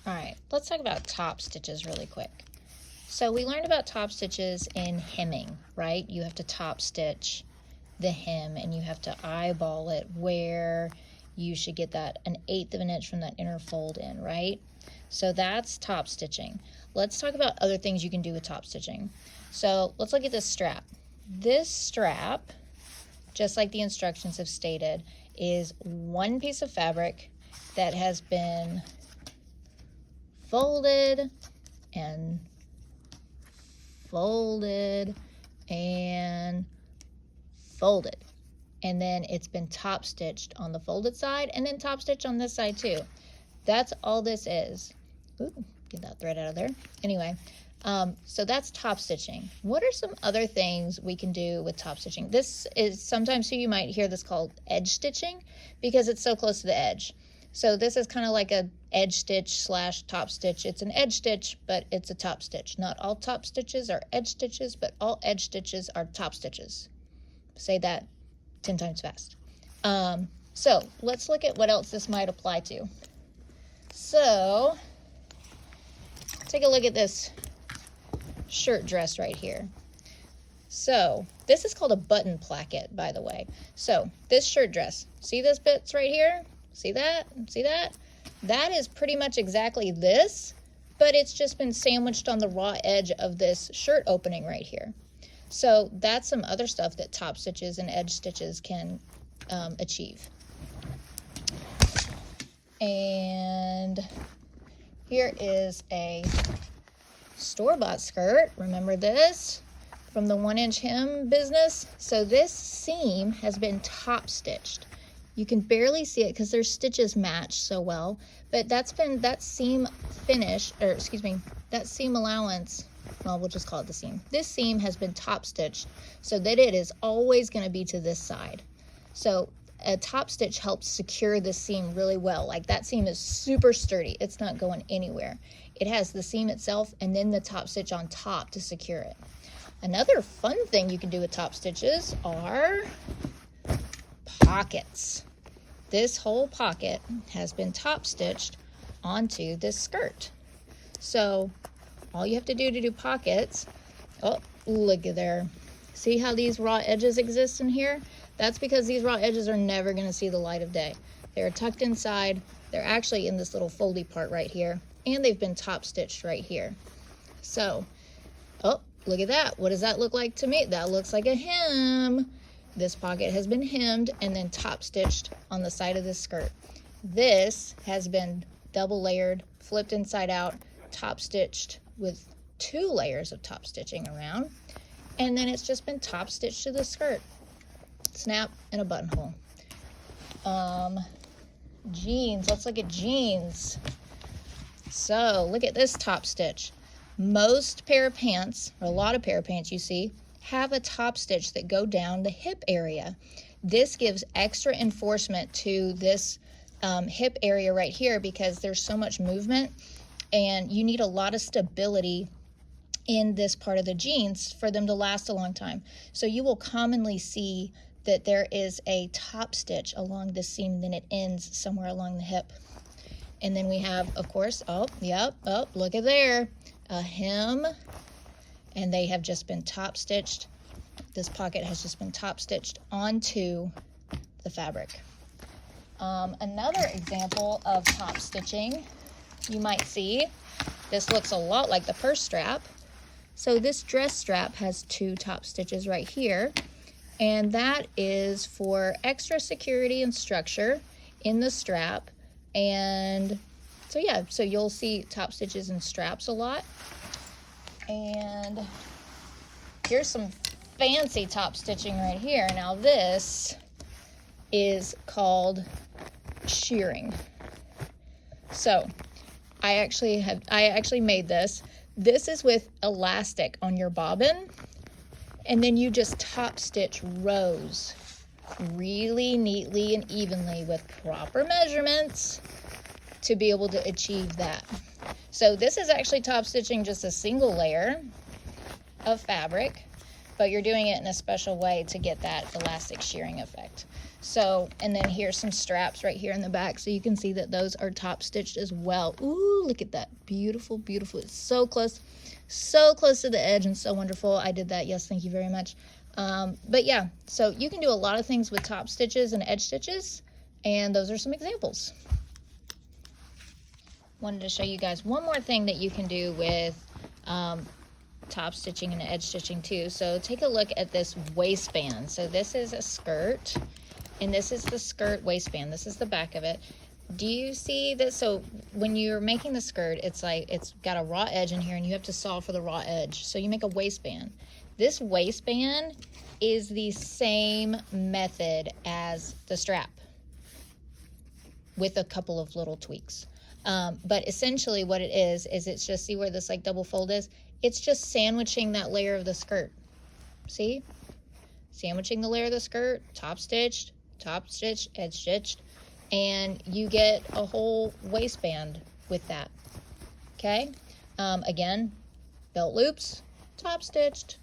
All right, let's talk about top stitches really quick. So we learned about top stitches in hemming, right? You have to top stitch the hem and you have to eyeball it where you should get that 1/8 of an inch from that inner fold in, right? So that's top stitching. Let's talk about other things you can do with top stitching. So let's look at this strap. This strap, just like the instructions have stated, is one piece of fabric that has been folded and folded and folded, and then it's been top stitched on the folded side and then top stitched on this side too. That's all this is. Ooh, get that thread out of there. Anyway, so that's top stitching. What are some other things we can do with top stitching? This is sometimes you might hear this called edge stitching because it's so close to the edge. So this is kind of like a edge stitch slash top stitch. It's an edge stitch, but it's a top stitch. Not all top stitches are edge stitches, but all edge stitches are top stitches. Say that 10 times fast. So let's look at what else this might apply to. So take a look at this shirt dress right here. So this is called a button placket, by the way. So this shirt dress, see this bits right here? See that? See that? That is pretty much exactly this, but it's just been sandwiched on the raw edge of this shirt opening right here. So that's some other stuff that top stitches and edge stitches can achieve. And here is a store-bought skirt. Remember this from the 1-inch hem business? So this seam has been top stitched. You can barely see it because their stitches match so well, but that seam finish, or excuse me, that seam allowance, well, we'll just call it the seam. This seam has been top stitched so that it is always going to be to this side. So a top stitch helps secure the seam really well. Like that seam is super sturdy. It's not going anywhere. It has the seam itself and then the top stitch on top to secure it. Another fun thing you can do with top stitches are pockets. This whole pocket has been top stitched onto this skirt. So all you have to do pockets, oh, look at there. See how these raw edges exist in here? That's because these raw edges are never going to see the light of day. They're tucked inside. They're actually in this little foldy part right here, and they've been top stitched right here. So, oh, look at that. What does that look like to me? That looks like a hem. This pocket has been hemmed and then top stitched on the side of this skirt. This has been double layered, flipped inside out, top stitched with 2 layers of top stitching around, and then it's just been top stitched to the skirt. Snap and a buttonhole. Jeans, let's look at jeans. So look at this top stitch. Most pair of pants, or a lot of pair of pants you see, have a top stitch that go down the hip area. This gives extra enforcement to this hip area right here because there's so much movement and you need a lot of stability in this part of the jeans for them to last a long time. So you will commonly see that there is a top stitch along this seam, then it ends somewhere along the hip. And then we have, of course, oh, yep, oh, look at there, a hem, and they have just been top stitched. This pocket has just been top stitched onto the fabric. Another example of top stitching you might see, this looks a lot like the purse strap. So this dress strap has 2 top stitches right here, and that is for extra security and structure in the strap. And so yeah, so you'll see top stitches and straps a lot. And here's some fancy top stitching right here. Now this is called shearing. So I actually made this. This is with elastic on your bobbin, and then you just top stitch rows really neatly and evenly with proper measurements to be able to achieve that. So this is actually top stitching just a single layer of fabric, but you're doing it in a special way to get that elastic shearing effect. So, and then here's some straps right here in the back, so you can see that those are top stitched as well. Ooh, look at that. Beautiful, beautiful. It's so close to the edge and so wonderful. I did that. Yes, thank you very much. But yeah, so you can do a lot of things with top stitches and edge stitches, and those are some examples. Wanted to show you guys one more thing that you can do with top stitching and edge stitching too. So take a look at this waistband. So this is a skirt, and this is the skirt waistband. This is the back of it. Do you see that? So when you're making the skirt, it's like it's got a raw edge in here, and you have to saw for the raw edge. So you make a waistband. This waistband is the same method as the strap with a couple of little tweaks. But essentially what it is it's just, see where this like double fold is? It's just sandwiching that layer of the skirt. See? Sandwiching the layer of the skirt, top stitched, edge stitched, and you get a whole waistband with that. Okay? Again, belt loops, top stitched.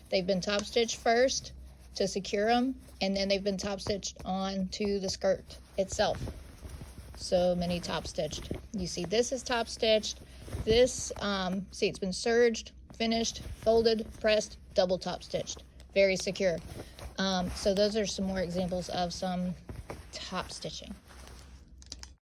They've been top stitched first to secure them, and then they've been top stitched onto the skirt itself. So many top stitched. You see this is top stitched. This, see, it's been serged, finished, folded, pressed, double top stitched. Very secure. So those are some more examples of some top stitching.